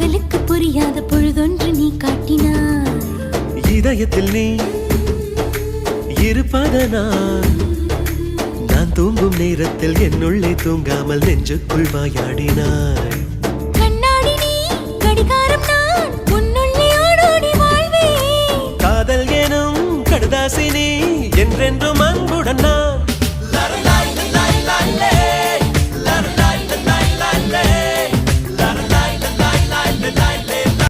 காதலுக்கு புரியாத பொழுதொன்று நீ காட்டினாய். இதயத்தில் நீ இருப்பதனால் நான் தூங்கும் நேரத்தில் என்னுள்ளே தூங்காமல் நெஞ்சுக்குள் வாயாடினாய். கண்ணாடி நீ கடிகாரம் நான் உன்னுள்ளே ஓடோடி வாழ்வே. காதல் எனும் கடுதாசி நீ என்றென்றும்